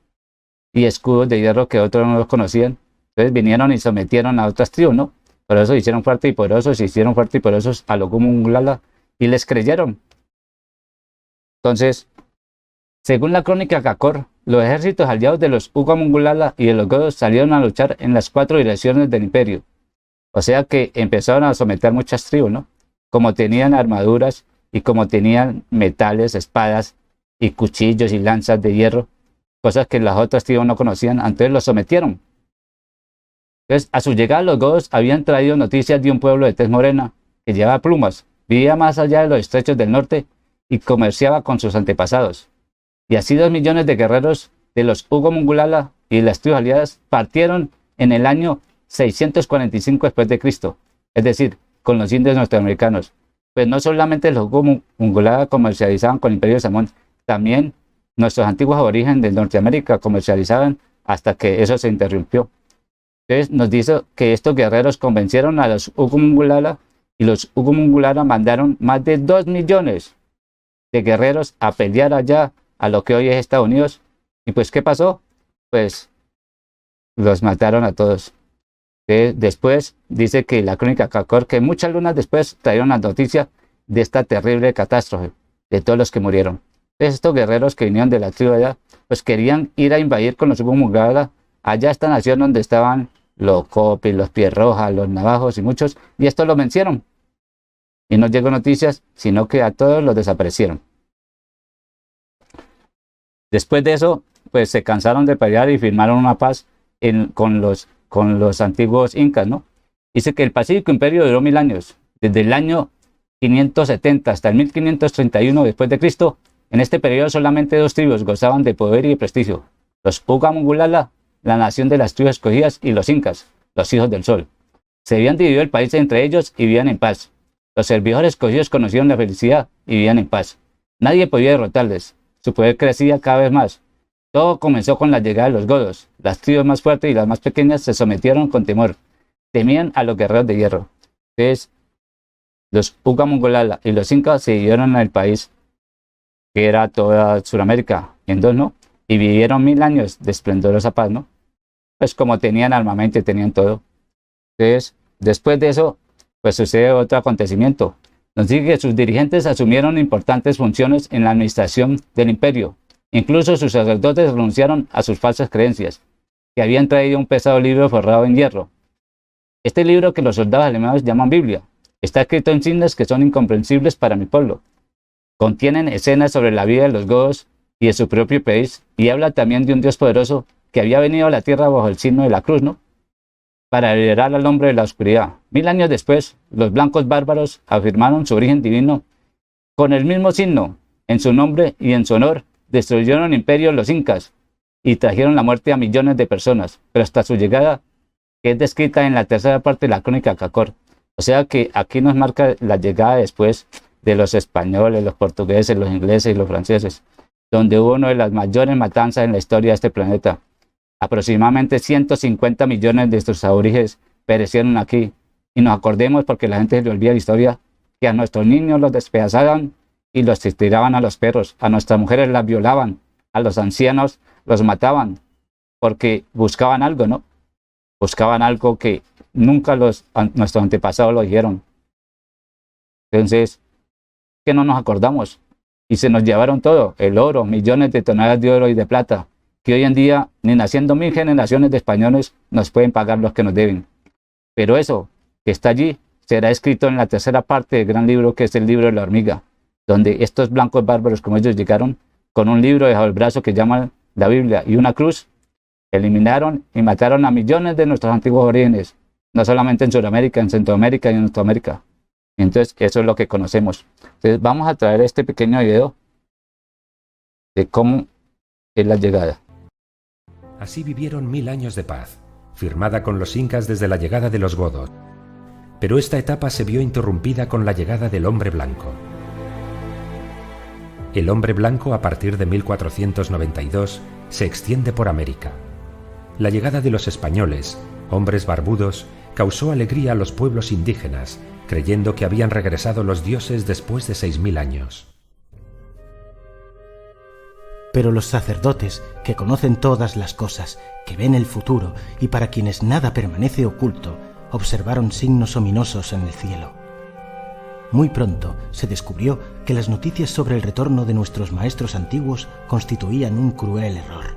[SPEAKER 1] y escudos de hierro que otros no los conocían. Entonces vinieron y sometieron a otras tribus, ¿no? Por eso hicieron fuerte y poderosos, a los Ugo Mungulala y les creyeron. Entonces, según la crónica de Acacor, los ejércitos aliados de los Ugo Mungulala y de los godos salieron a luchar en las 4 direcciones del imperio. O sea que empezaron a someter muchas tribus, ¿no? Como tenían armaduras y como tenían metales, espadas y cuchillos y lanzas de hierro, cosas que las otras tribus no conocían, entonces los sometieron. Entonces, a su llegada los godos habían traído noticias de un pueblo de tez morena que llevaba plumas, vivía más allá de los estrechos del norte y comerciaba con sus antepasados. Y así 2 millones de guerreros de los Ugo Mungulala y las tribus aliadas partieron en el año 645 después de Cristo, es decir, con los indios norteamericanos. Pues no solamente los Ugo Mungulala comercializaban con el imperio de Salomón, también nuestros antiguos aborígenes de Norteamérica comercializaban hasta que eso se interrumpió. Entonces nos dice que estos guerreros convencieron a los Ugo Mungulala y los Ugo Mungulala mandaron más de 2 millones de guerreros a pelear allá a lo que hoy es Estados Unidos. ¿Y pues qué pasó? Pues los mataron a todos. Después dice que la crónica Acacor, que muchas lunas después trajeron la noticia de esta terrible catástrofe, de todos los que murieron. Entonces estos guerreros que vinieron de la tribu allá, pues querían ir a invadir con los Ugo Mungulala allá esta nación donde estaban los Copis, los Pierrojas, los Navajos y muchos, y estos los vencieron. Y no llegó noticias, sino que a todos los desaparecieron. Después de eso, pues se cansaron de pelear y firmaron una paz con los antiguos incas, ¿no? Dice que el Pacífico Imperio duró 1000 años, desde el año 570 hasta el 1531 después de Cristo. En este periodo solamente 2 tribus gozaban de poder y de prestigio: los Ugo Mungulala, la nación de las tribus escogidas, y los incas, los hijos del sol. Se habían dividido el país entre ellos y vivían en paz. Los servidores escogidos conocieron la felicidad y vivían en paz. Nadie podía derrotarles. Su poder crecía cada vez más. Todo comenzó con la llegada de los godos. Las tribus más fuertes y las más pequeñas se sometieron con temor. Temían a los guerreros de hierro. Entonces, los Ugo Mungulala y los incas se dividieron en el país, que era toda Sudamérica, en 2, ¿no? Y vivieron 1000 años de esplendorosa paz, ¿no? Pues como tenían armamento y tenían todo. Entonces, después de eso, pues sucede otro acontecimiento. Nos dice que sus dirigentes asumieron importantes funciones en la administración del imperio. Incluso sus sacerdotes renunciaron a sus falsas creencias. que habían traído un pesado libro forrado en hierro. Este libro, que los soldados alemanes llaman Biblia, está escrito en signos que son incomprensibles para mi pueblo. Contienen escenas sobre la vida de los godos y de su propio país, y habla también de un Dios poderoso que había venido a la tierra bajo el signo de la cruz, ¿no?, para liberar al hombre de la oscuridad. 1000 años después, los blancos bárbaros afirmaron su origen divino con el mismo signo. En su nombre y en su honor destruyeron imperios los incas y trajeron la muerte a millones de personas, pero hasta su llegada, que es descrita en la tercera parte de la crónica de Acacor. O sea que aquí nos marca la llegada después de los españoles, los portugueses, los ingleses y los franceses, donde hubo una de las mayores matanzas en la historia de este planeta. Aproximadamente 150 millones de nuestros aborígenes perecieron aquí. Y nos acordemos, porque la gente se le olvida la historia, que a nuestros niños los despedazaban y los tiraban a los perros, a nuestras mujeres las violaban, a los ancianos los mataban, porque buscaban algo, ¿no? Buscaban algo que nunca nuestros antepasados lo dijeron. Entonces, ¿qué no nos acordamos? Y se nos llevaron todo, el oro, millones de toneladas de oro y de plata, que hoy en día, ni naciendo 1000 generaciones de españoles, nos pueden pagar los que nos deben. Pero eso que está allí será escrito en la tercera parte del gran libro, que es el libro de la hormiga, donde estos blancos bárbaros, como ellos llegaron, con un libro debajo del brazo que llaman la Biblia y una cruz, eliminaron y mataron a millones de nuestros antiguos orígenes, no solamente en Sudamérica, en Centroamérica y en Norteamérica. Entonces, eso es lo que conocemos. Entonces, vamos a traer este pequeño video de cómo es la llegada.
[SPEAKER 2] Así vivieron 1000 años de paz, firmada con los incas desde la llegada de los godos. Pero esta etapa se vio interrumpida con la llegada del hombre blanco. El hombre blanco, a partir de 1492, se extiende por América. La llegada de los españoles, hombres barbudos, causó alegría a los pueblos indígenas, creyendo que habían regresado los dioses después de 6000 años.
[SPEAKER 3] Pero los sacerdotes, que conocen todas las cosas, que ven el futuro y para quienes nada permanece oculto, observaron signos ominosos en el cielo. Muy pronto se descubrió que las noticias sobre el retorno de nuestros maestros antiguos constituían un cruel error.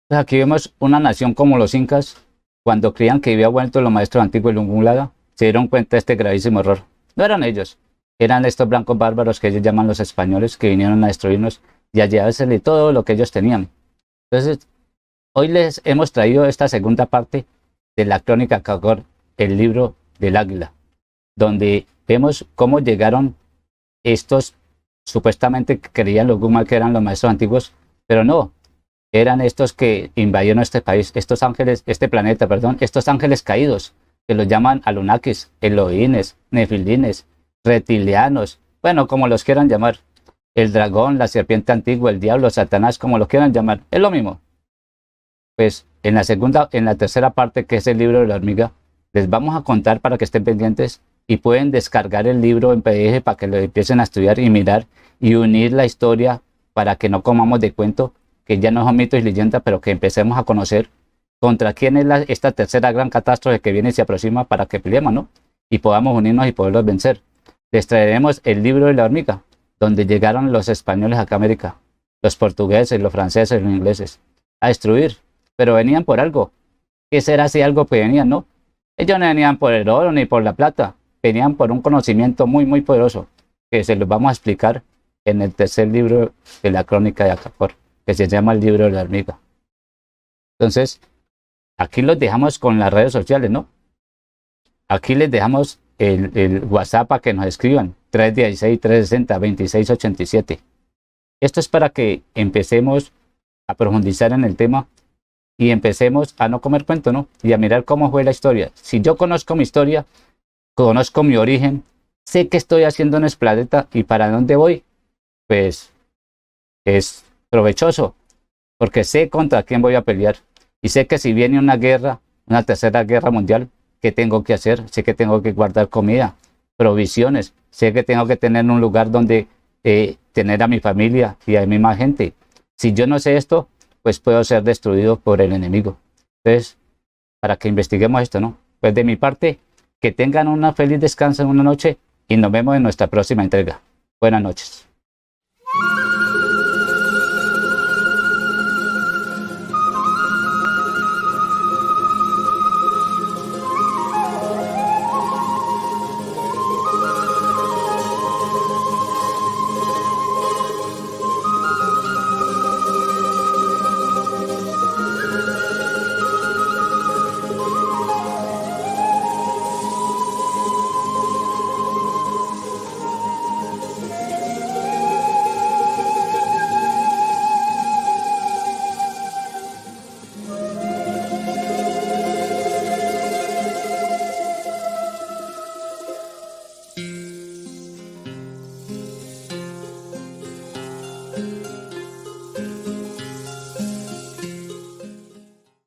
[SPEAKER 1] Aquí vemos una nación como los incas, cuando creían que había vuelto los maestros antiguos de Lungulada, se dieron cuenta de este gravísimo error. No eran ellos, eran estos blancos bárbaros que ellos llaman los españoles, que vinieron a destruirnos y a llevársele todo lo que ellos tenían. Entonces, hoy les hemos traído esta segunda parte de la crónica de Acacor, el libro del águila, donde vemos cómo llegaron estos, supuestamente creían los Gumal que eran los maestros antiguos, pero no, eran estos que invadieron este país, estos ángeles, este planeta, perdón, estos ángeles caídos, que los llaman Anunnakis, Elohines, Nefilines, reptilianos, bueno, como los quieran llamar, el dragón, la serpiente antigua, el diablo, Satanás, como lo quieran llamar, es lo mismo. Pues en la tercera parte, que es el libro de la hormiga, les vamos a contar para que estén pendientes y pueden descargar el libro en PDF para que lo empiecen a estudiar y mirar y unir la historia para que no comamos de cuento, que ya no son mitos y leyendas, pero que empecemos a conocer contra quién es esta tercera gran catástrofe que viene y se aproxima, para que peleemos, ¿no? Y podamos unirnos y poderlos vencer. Les traeremos el libro de la hormiga, donde llegaron los españoles acá a América, los portugueses, los franceses, los ingleses, a destruir, pero venían por algo. ¿Qué será si algo que venían, no? Ellos no venían por el oro ni por la plata, venían por un conocimiento muy, muy poderoso, que se los vamos a explicar en el tercer libro de la crónica de Acacor, que se llama el libro de la hormiga. Entonces, aquí los dejamos con las redes sociales, ¿no? Aquí les dejamos el WhatsApp para que nos escriban, 316-360-2687. Esto es para que empecemos a profundizar en el tema y empecemos a no comer cuento, ¿no? Y a mirar cómo fue la historia. Si yo conozco mi historia, conozco mi origen, sé qué estoy haciendo en este planeta y para dónde voy, pues es provechoso, porque sé contra quién voy a pelear. Y sé que si viene una guerra, una tercera guerra mundial, ¿qué tengo que hacer? Sé que tengo que guardar comida, provisiones, sé que tengo que tener un lugar donde tener a mi familia y a mi misma gente. Si yo no sé esto, pues puedo ser destruido por el enemigo. Entonces, para que investiguemos esto, ¿no? Pues de mi parte, que tengan una feliz descanso en una noche y nos vemos en nuestra próxima entrega. Buenas noches.